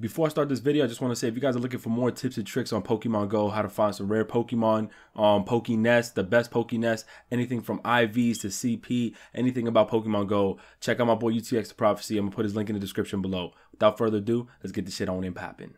Before I start this video, I just want to say, if you guys are looking for more tips and tricks on Pokemon Go, how to find some rare Pokemon, Pokenest, the best Pokenest, anything from IVs to CP, anything about Pokemon Go, check out my boy UTXDAPROPHECY. I'm going to put his link in the description below. Without further ado, let's get this shit on and popping.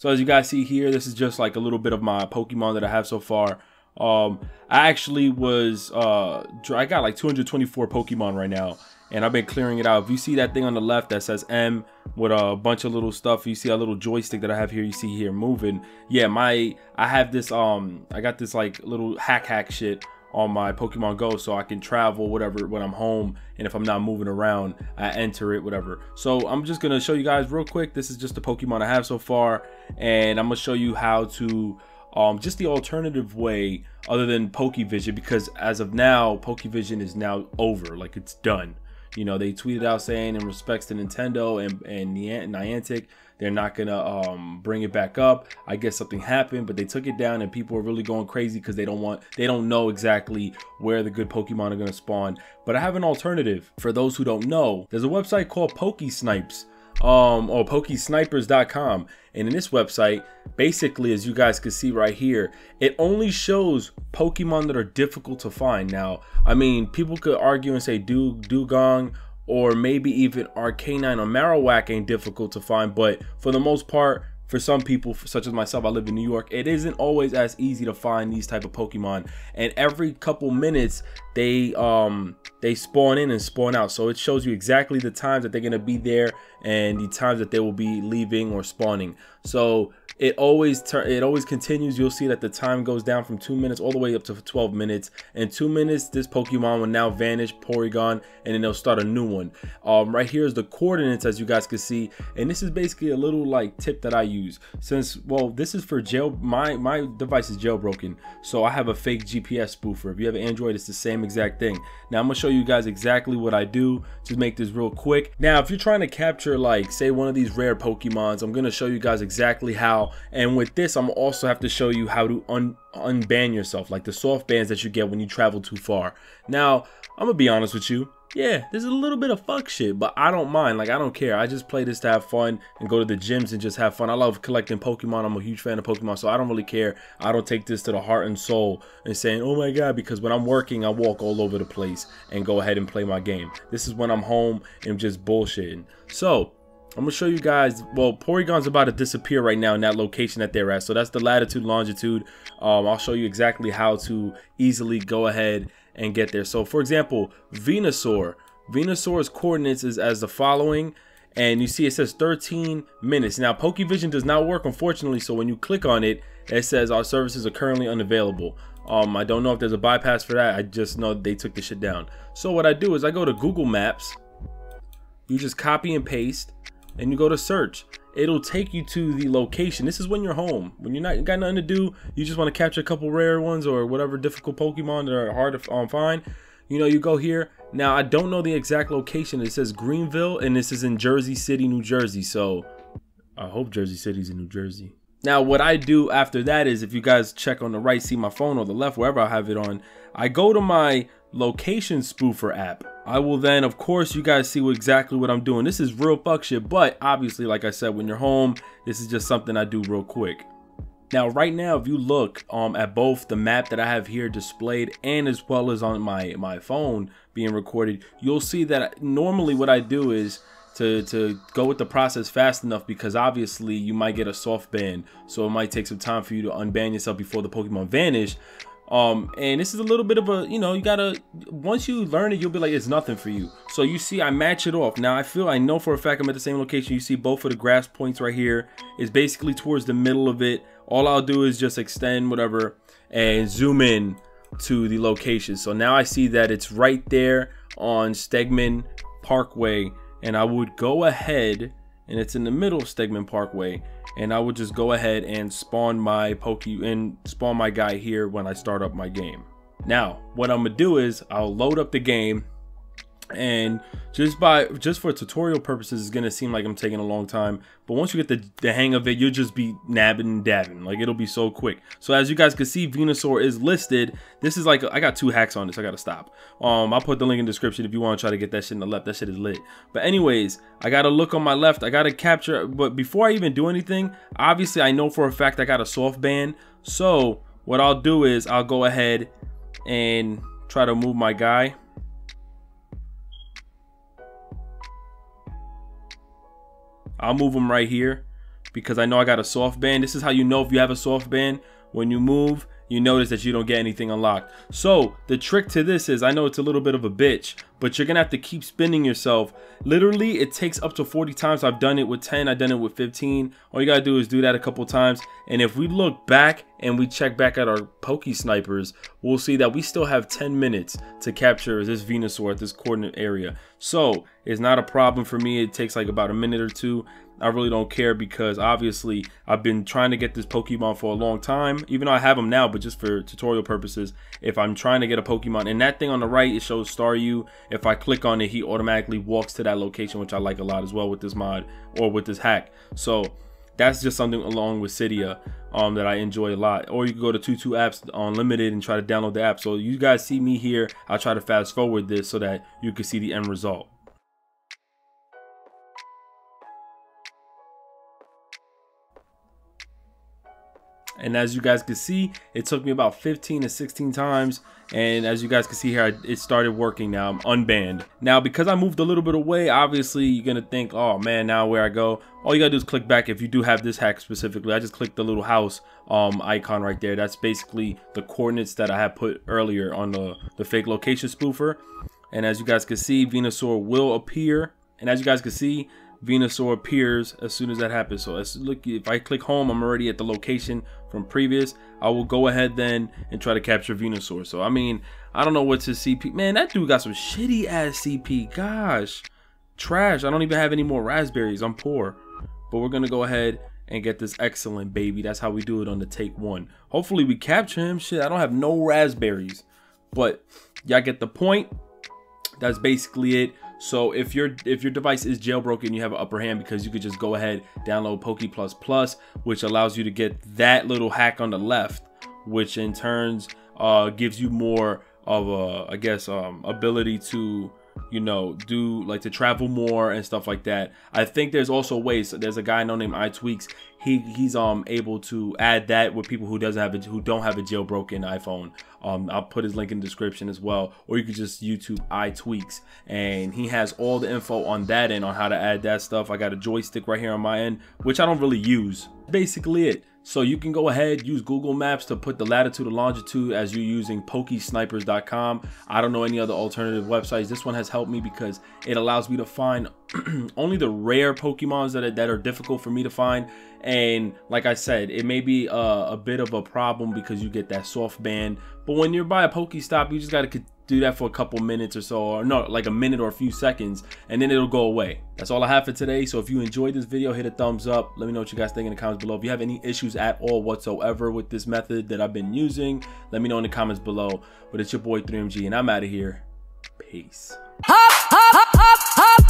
So as you guys see here, this is just like a little bit of my Pokemon that I have so far. I actually was I got like 224 Pokemon right now, and I've been clearing it out. If you see that thing on the left that says M with a bunch of little stuff, you see a little joystick that I have here, you see here moving. Yeah, I have this I got this like little hack shit on my Pokemon Go, so I can travel whatever when I'm home, and if I'm not moving around, I enter it, whatever. So I'm just gonna show you guys real quick. This is just the Pokemon I have so far, and I'm gonna show you how to just the alternative way other than POKEVISION, because as of now, POKEVISION is now over, like it's done. You know, they tweeted out saying in respects to Nintendo and Niantic, they're not gonna bring it back up. I guess something happened, but they took it down, and people are really going crazy because they don't know exactly where the good Pokemon are gonna spawn. But I have an alternative for those who don't know. There's a website called PokeSnipes. Or PokeSnipers.com, and in this website, basically, as you guys can see right here, it only shows Pokemon that are difficult to find. Now, I mean, people could argue and say Dugong or maybe even Arcanine or Marowak ain't difficult to find, but for the most part, for some people, such as myself, I live in New York, it isn't always as easy to find these type of Pokemon. And every couple minutes, they spawn in and spawn out. So it shows you exactly the times that they're going to be there and the times that they will be leaving or spawning. So it always continues. You'll see that the time goes down from 2 minutes all the way up to 12 minutes. In 2 minutes, this Pokemon will now vanish, Porygon, and then they'll start a new one. Right here is the coordinates, as you guys can see, and this is basically a little like tip that I use. Since, well, this is for my device is jailbroken, so I have a fake GPS spoofer. If you have an Android, it's the same exact thing. Now I'm gonna show you guys exactly what I do to make this real quick. Now, if you're trying to capture, like, say, one of these rare Pokemons, I'm gonna show you guys exactly how. And with this, I'm also have to show you how to unban yourself, like the soft bans that you get when you travel too far. Now, I'm gonna be honest with you. Yeah, there's a little bit of fuck shit, but I don't mind. Like, I don't care. I just play this to have fun and go to the gyms and just have fun. I love collecting Pokemon. I'm a huge fan of Pokemon, so I don't really care. I don't take this to the heart and soul and saying, oh my god, because when I'm working, I walk all over the place and go ahead and play my game. This is when I'm home and just bullshitting. So I'm gonna show you guys. Well, Porygon's about to disappear right now in that location that they're at, so that's the latitude, longitude. I'll show you exactly how to easily go ahead and get there. So for example, Venusaur's coordinates is as the following, and you see it says 13 minutes. Now PokeVision does not work, unfortunately, so when you click on it, it says our services are currently unavailable. I don't know if there's a bypass for that. I just know they took the shit down. So what I do is I go to Google Maps, you just copy and paste, and you go to search. It'll take you to the location. This is when you're home, when you got nothing to do, you just want to capture a couple rare ones or whatever difficult Pokemon that are hard to find. You know, you go here. Now, I don't know the exact location. It says Greenville, and this is in Jersey City, New Jersey. So I hope Jersey City's in New Jersey. Now, what I do after that is, if you guys check on the right, see my phone, or the left, wherever I have it on, I go to my location spoofer app. I will then, of course, you guys see exactly what I'm doing. This is real fuck shit, but obviously, like I said, when you're home, this is just something I do real quick. Now, right now, if you look at both the map that I have here displayed and as well as on my phone being recorded, you'll see that normally what I do is to go with the process fast enough, because obviously you might get a soft ban, so it might take some time for you to unban yourself before the Pokemon vanish. And this is a little bit of a, you know, you gotta, once you learn it, you'll be like, it's nothing for you. So you see, I match it off. Now I know for a fact I'm at the same location. You see both of the grass points right here is basically towards the middle of it. All I'll do is just extend whatever and zoom in to the location. So now I see that it's right there on Stegman Parkway, and I would go ahead, and it's in the middle of Stegman Parkway, and I would just go ahead and spawn my spawn my guy here when I start up my game. Now, what I'm gonna do is I'll load up the game, And just for tutorial purposes, it's gonna seem like I'm taking a long time, but once you get the hang of it, you'll just be nabbing and dabbing. Like, it'll be so quick. So as you guys can see, Venusaur is listed. This is like, I got 2 hacks on this. I gotta stop. I'll put the link in the description if you want to try to get that shit in the left. That shit is lit. But anyways, I gotta look on my left. I gotta capture. But before I even do anything, obviously I know for a fact I got a soft band. So what I'll do is I'll go ahead and try to move my guy. I'll move him right here because I know I got a soft band. This is how you know if you have a soft band. When you move, you notice that you don't get anything unlocked. So the trick to this is, I know it's a little bit of a bitch, but you're gonna have to keep spinning yourself. Literally, it takes up to 40 times. I've done it with 10, I've done it with 15. All you gotta do is do that a couple times. And if we look back and we check back at our Poke Snipers, we'll see that we still have 10 minutes to capture this Venusaur at this coordinate area. So it's not a problem for me. It takes like about a minute or 2. I really don't care because obviously I've been trying to get this Pokemon for a long time, even though I have them now, but just for tutorial purposes. If I'm trying to get a Pokemon, and that thing on the right, it shows Staryu. If I click on it, he automatically walks to that location, which I like a lot as well with this mod or with this hack. So that's just something along with CYDIA that I enjoy a lot. Or you can go to 22 Apps Unlimited and try to download the app. So you guys see me here. I'll try to fast forward this so that you can see the end result. And as you guys can see, it took me about 15 to 16 times. And as you guys can see here, it started working now. I'm unbanned. Now, because I moved a little bit away, obviously you're going to think, oh man, now where I go. All you got to do is click back. If you do have this hack specifically, I just clicked the little house icon right there. That's basically the coordinates that I had put earlier on the fake location spoofer. And as you guys can see, Venusaur will appear. And as you guys can see, Venusaur appears as soon as that happens. So look, if I click home, I'm already at the location from previous. I will go ahead then and try to capture Venusaur. So I mean, I don't know what's his CP. Man, that dude got some shitty ass CP. Gosh, trash. I don't even have any more raspberries. I'm poor. But we're gonna go ahead and get this excellent baby. That's how we do it on the take 1. Hopefully we capture him. Shit, I don't have no raspberries, but y'all get the point. That's basically it. So if your device is jailbroken, you have an upper hand because you could just go ahead, download PokePlus, which allows you to get that little hack on the left, which in turns gives you more of a, I guess, ability to, you know, do like to travel more and stuff like that. I think there's also ways. There's a guy named iTweaks. He's able to add that with people who don't have a jailbroken iPhone. I'll put his link in the description as well, or you could just YouTube iTweaks, and he has all the info on that end on how to add that stuff. I got a joystick right here on my end, which I don't really use. Basically it. So you can go ahead, use Google Maps to put the latitude and longitude as you're using PokeSnipers.com. I don't know any other alternative websites. This one has helped me because it allows me to find only the rare Pokemons that are difficult for me to find. And like I said, it may be a bit of a problem because you get that soft band. But when you're by a Pokestop, you just got to do that for a couple minutes or so, or no, like a minute or a few seconds, and then it'll go away. That's all I have for today. So if you enjoyed this video, hit a thumbs up. Let me know what you guys think in the comments below. If you have any issues at all whatsoever with this method that I've been using, let me know in the comments below. But it's your boy 3MG, and I'm out of here. Peace. Hop, hop, hop, hop, hop.